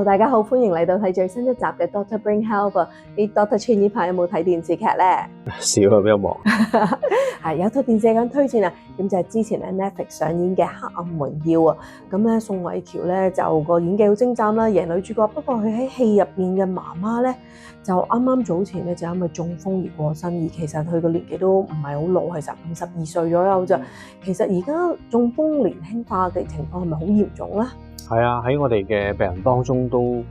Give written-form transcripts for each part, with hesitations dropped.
Hello， 大家好，歡迎嚟到睇最新一集嘅 Doctor Bring Health。你 Doctor Chin 呢排有冇睇電視劇咧？少啊，比較忙。係有套電視咁推薦啊，咁就係之前咧 Netflix 上演嘅《黑暗榮耀》啊。咁咧宋慧喬咧就個演技好精湛啦，贏女主角。不過佢喺戲入邊嘅媽媽咧就啱啱早前咧就因為中風而過身，而其實佢個年紀都唔係好老，其實52歲左右啫。其實而家中風年輕化嘅情況係咪好嚴重咧？係啊，喺我哋嘅病人當中都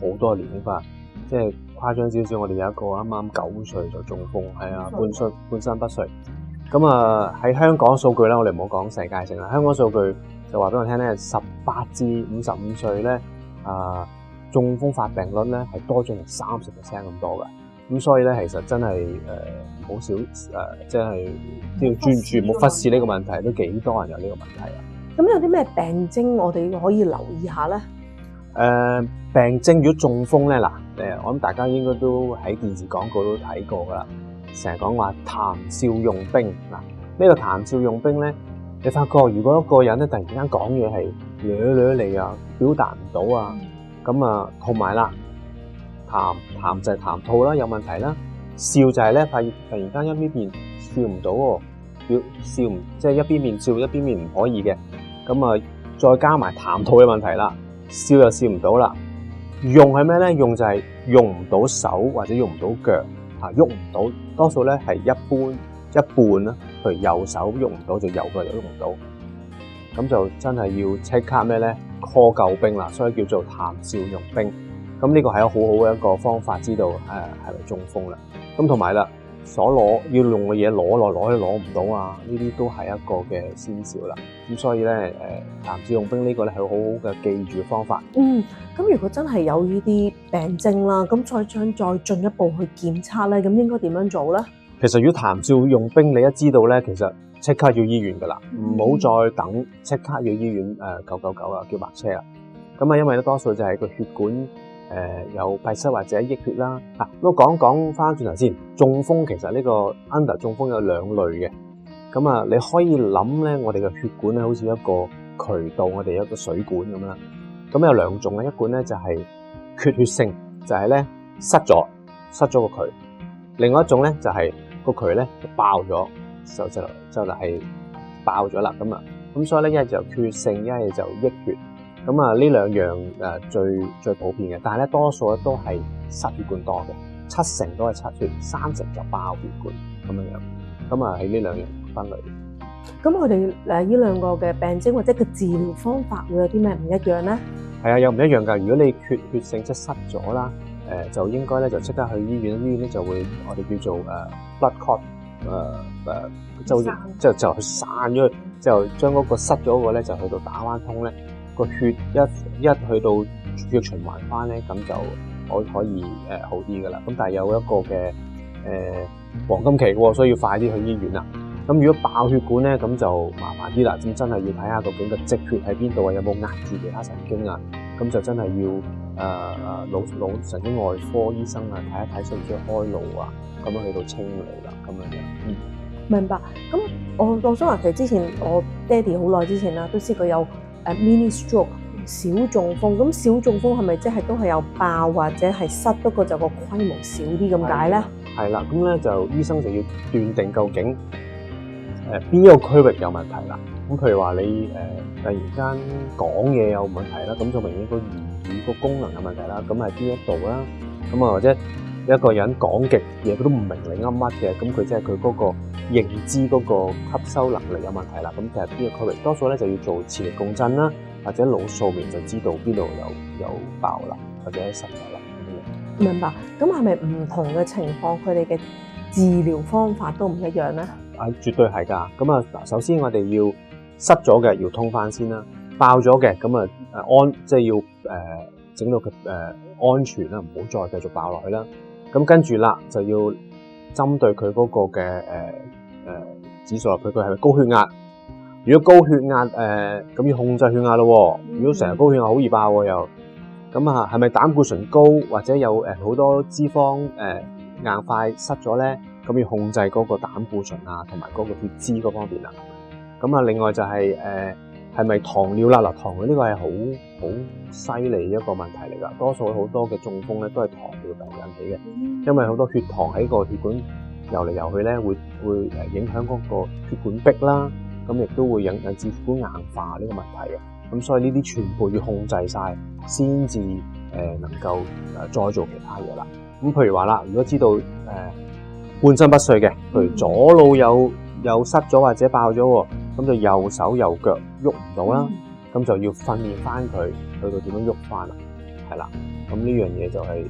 好多年輕化，即係誇張少少。我哋有一個啱啱9歲就中風，係啊，半身不遂。咁啊喺香港數據咧，我哋唔好講世界性啦。香港數據就話俾我聽咧，18至55歲咧中風發病率咧係多咗成30% 咁多㗎。咁所以咧，其實真係唔好少即係都要專注，唔好忽視呢個問題。都幾多人有呢個問題啊！咁有啲咩病徵我哋可以留意下咧？病徵如果中風咧，我諗大家應該都喺電視廣告都睇過噶啦，成日講話談笑用兵嗱。呢個談笑用兵咧，你發覺如果一個人咧突然間講嘢係捋嚟啊，表達唔到啊，咁啊，同埋啦，談就係談吐啦，有問題啦，笑就係咧，突然間一邊面笑唔到喎，笑唔即係一邊面笑一邊面唔可以嘅。咁啊，再加埋談吐嘅問題啦，笑又笑唔到啦。用係咩咧？用就係用唔到手或者用唔到腳，喐唔到，多數咧係一半啦。譬如右手喐唔到，就右腳又喐唔到，咁就真係要即刻咩咧 call 救兵啦。所以叫做談笑用兵。咁呢個係好好嘅一個方法，知道係咪中風啦。咁同埋啦，要用嘅嘢攞唔到啊！呢啲都係一個嘅先兆啦。咁所以咧，談笑用兵呢個咧係好好嘅記住嘅方法。咁如果真係有呢啲病徵啦，咁想再進一步去檢測咧，咁應該點樣做咧？其實如果談笑用兵，你一知道咧，其實即刻要醫院噶啦，唔好再等，即刻要醫院999啊，叫白車啦。咁啊，因為咧多數就係個血管有閉塞或者溢血啦。咁講翻轉頭先，中風其實呢個 under 中風有2類嘅。咁啊，你可以諗咧，我哋嘅血管咧好似一個渠道，我哋一個水管咁啦。咁有2種嘅，一管咧就係缺血性，就係咧塞咗個渠；另外一種咧就係個渠咧就爆咗，就係爆咗啦。咁所以咧一係就缺血性，一係就溢血。咁啊，呢2樣最普遍嘅，但係咧多數咧都係塞血管多嘅，70%都係塞血，30%就爆血管咁樣。咁啊，喺呢2樣分類。咁我哋呢2個嘅病徵或者個治療方法會有啲咩唔一樣咧？係啊，有唔一樣㗎。如果你缺血性即係塞咗啦，就應該咧就即刻去醫院，醫院咧就會我哋叫做blood clot，就去散咗去，就將嗰個塞咗嗰個咧就去到打彎通咧。個血一去到血循環翻咧，咁就可以好啲噶啦。咁但係有一個嘅黃金期喎，所以要快啲去醫院啦。咁如果爆血管咧，咁就麻煩啲啦。咁真係要睇下究竟個積血喺邊度啊，有冇壓住其他神經啊？咁就真係要腦神經外科醫生啊睇一睇，需唔需要開路啊？咁樣去到清理啦，咁樣。明白。咁我想話其實之前我爹哋好耐之前啦，都試過有mini stroke 小中風。咁小中風係咪即係都係有爆或者係塞，不過就個規模少啲咁解咧？係啦，咁咧就醫生就要斷定究竟邊一個區域有問題啦。咁譬如話你突然間講嘢有問題啦，咁就明顯個言語個功能有問題啦。咁係邊一度啦？咁啊或者一個人講極嘢佢都唔明你噏乜嘅，咁佢即係佢嗰個認知嗰個吸收能力有問題啦。咁就係邊個區域？多數咧就要做磁力共振啦，或者腦掃描就知道邊度有爆啦，或者塞咗啦。明白。咁係咪唔同嘅情況，佢哋嘅治療方法都唔一樣咧？絕對係㗎。咁啊，首先我哋要塞咗嘅要通翻先啦，爆咗嘅咁啊即係要整到佢安全啦，唔好再繼續爆落去啦。咁跟住啦，就要針對佢嗰個嘅指數落去，佢係咪高血壓？如果高血壓咁要控制血壓咯。如果成日高血壓好易爆喎又。咁啊，係咪膽固醇高或者有好多脂肪硬塊塞咗咧？咁要控制嗰個膽固醇啊，同埋嗰個血脂嗰方面啦。咁啊，另外就係係咪糖尿啦？嗱，糖尿呢個係好犀利一個問題嚟㗎。多數好多嘅中風咧都係糖尿病引起嘅，因為好多血糖喺個血管游嚟游去咧，會影響嗰個血管壁啦，咁亦都會引致血管硬化呢個問題嘅。咁所以呢啲全部要控制晒，先至能夠再做其他嘢啦。咁譬如話啦，如果知道半身不遂嘅，譬如左腦有塞咗或者爆咗喎，咁就右手右腳喐唔到啦，咁就要訓練翻佢去到點樣喐翻啦，係啦。咁呢樣嘢就係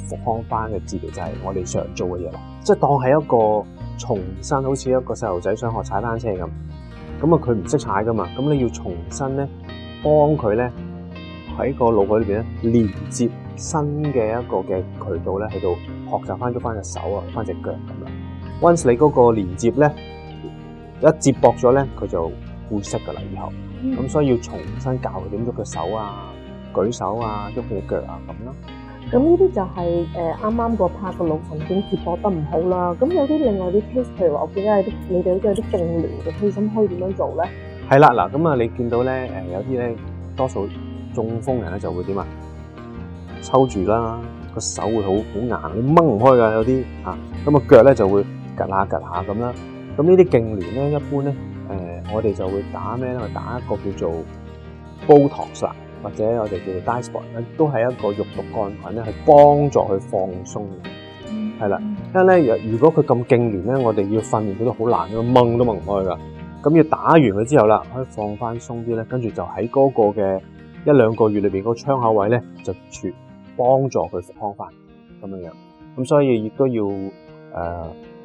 復康翻嘅治療，就係我哋常做嘅嘢啦。即係當係一個重新，好似一個細路仔想學踩單車咁，咁啊佢唔識踩噶嘛，咁你要重新咧幫佢咧喺個腦海裏邊咧連接新嘅一個嘅渠道咧，喺度學習翻喐翻隻手啊，翻隻腳咁樣。Once 你嗰個連接咧一接駁咗咧，佢就會識噶啦以後。咁所以要重新教佢點喐隻手啊、舉手啊、喐佢隻腳啊咁咯。咁呢啲就係啱啱個拍個腦神經接駁得唔好啦。咁有啲另外啲 case，譬如話我記得有啲你哋好似有啲痙攣嘅 case，咁可以點樣做咧？係啦，嗱咁啊，你見到咧有啲咧多數中風人咧就會點啊？抽住啦，個手會好硬，你掹唔開㗎有啲嚇。咁啊腳咧就會趌下咁啦。咁呢啲痙攣咧一般咧我哋就會打咩咧？打一個叫做 Botox 啦，或者我哋叫做 Dysport 咧，都係一個肉毒桿菌咧，係幫助佢放鬆嘅。係啦，因為咧如果佢咁痙攣咧，我哋要訓練佢都好難，因為掹都掹唔開㗎。咁要打完佢之後啦，可以放翻鬆啲咧，跟住就喺嗰個嘅1-2個月裏邊嗰個窗口位咧，就全幫助佢復康翻咁樣樣。咁所以亦都要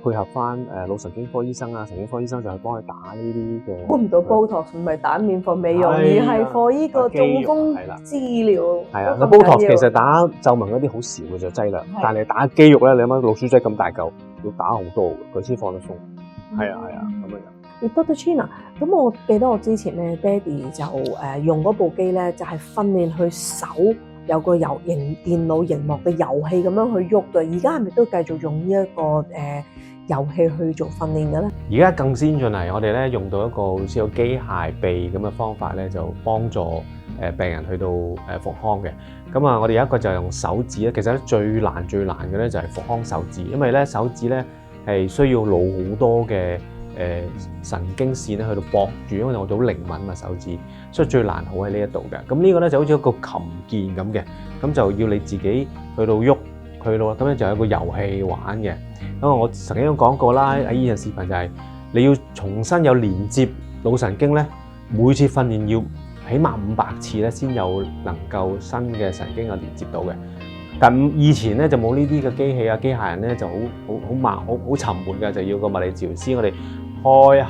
配合翻腦神經科醫生啊、神經科醫生就係幫佢打呢啲嘅。估唔到 Botox 唔係打面貨美容，而係貨呢個中風治療。係啊，個 Botox 其實打皺紋嗰啲好少嘅就劑量，但係打肌肉咧，你諗下老鼠仔咁大嚿，要打好多嘅，佢先放得鬆。係啊，咁樣。Dr. Chena， 咁我記得我之前咧，爹哋就用嗰部機咧，就係訓練佢手有個電腦熒幕嘅遊戲咁樣去喐嘅。而家係咪都繼續用呢一個遊戲去做訓練嘅咧？而家更先進係我哋咧用到一個好似有機械臂咁嘅方法咧，就幫助病人去到復康嘅。咁啊，我哋有一個就係用手指咧，其實咧最難嘅咧就係復康手指，因為咧手指咧係需要腦好多嘅神經線咧去到駁住，因為我哋好靈敏啊手指，所以最難好喺呢一度嘅。咁呢個咧就好似一個琴鍵咁嘅，咁就要你自己去到喐佢咯。咁咧就有一個遊戲玩嘅。咁我曾經都講過啦，喺以前視頻就係你要重新有連接腦神經咧，每次訓練要起碼500次咧，先有能夠新嘅神經有連接到嘅。但以前咧就冇呢啲嘅機器啊，機械人咧就好慢好沉悶嘅，就要個物理治療師我哋開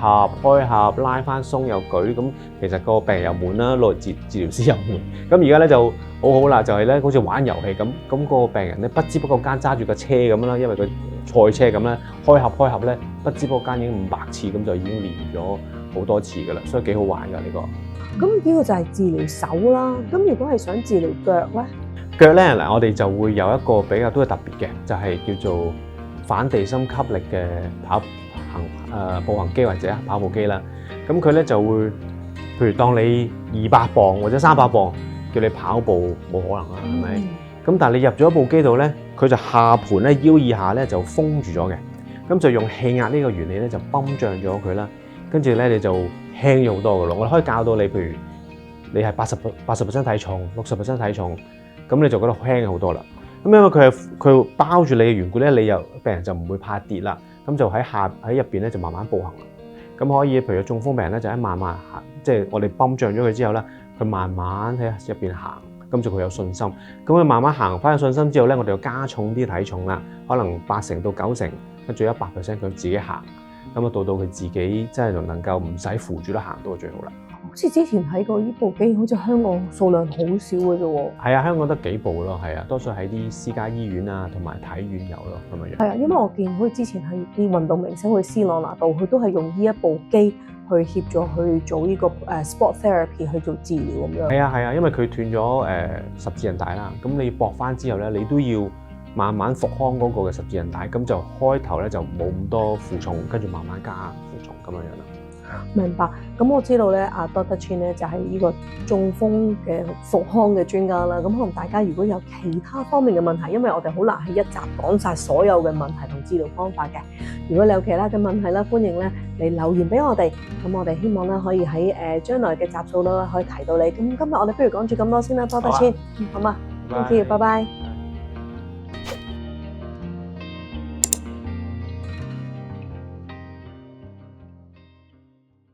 合拉翻鬆又舉，咁其實個病人又悶啦，內治療師又悶。咁而家咧就好啦，就係咧好似玩遊戲咁，咁個病人咧不知不覺間揸住個車咁啦，因為佢賽車咁咧開合咧，不知不覺間已經500次，咁就已經練咗好多次噶啦，所以幾好玩噶呢個。咁呢個就係治療手啦。咁如果係想治療腳咧？腳咧嗱，我哋就會有一個比較都係特別嘅，就係叫做反地心吸力嘅步行機或者跑步機啦。咁佢咧就會，譬如當你200磅或者300磅，叫你跑步冇可能啦，係咪？咁但係你入咗部機度咧，佢就下盤咧腰以下咧就封住咗嘅，咁就用氣壓呢個原理咧就泵脹咗佢啦，跟住咧你就輕咗好多噶咯。我哋可以教到你，譬如你係80% 體重、60% 體重。咁你就覺得輕好多啦。咁因為佢包住你嘅緣故咧，你又病人就唔會怕跌啦。咁就喺入邊咧就慢慢步行啦。咁可以譬如中風病人咧就喺慢慢行，即係我哋泵脹咗佢之後咧，佢慢慢喺入邊行，咁就佢有信心。咁佢慢慢行翻有信心之後咧，我哋就加重啲體重啦，可能80%到90%，跟住100%佢自己行。咁啊到佢自己真係能夠唔使扶住都行到最好啦。好似之前睇過呢部機，好似香港數量好少嘅啫喎。係啊，香港得幾部咯，係啊，多數喺啲私家醫院啊同埋體院有咯咁樣。係啊，因為我見好似之前係啲運動明星去斯朗拿度，佢都係用呢一部機去協助去做呢個sport therapy 去做治療咁樣。係啊，因為佢斷咗十字韌帶啦，咁你駁翻之後咧，你都要慢慢復康嗰個嘅十字韌帶，咁就開頭咧就冇咁多負重，跟住慢慢加負重咁樣樣啦。明白。咁我知道咧，阿 Dr. Chin 咧就係呢個中風嘅復康嘅專家啦。咁可能大家如果有其他方面嘅問題，因為我哋好難喺一集講晒所有嘅問題同治療方法嘅。如果你有其他嘅問題啦，歡迎咧你留言俾我哋。咁我哋希望咧可以喺將來嘅集數啦可以提到你。咁今日我哋不如講住咁多先啦，Dr. Chin，好嘛？Thank you，拜拜。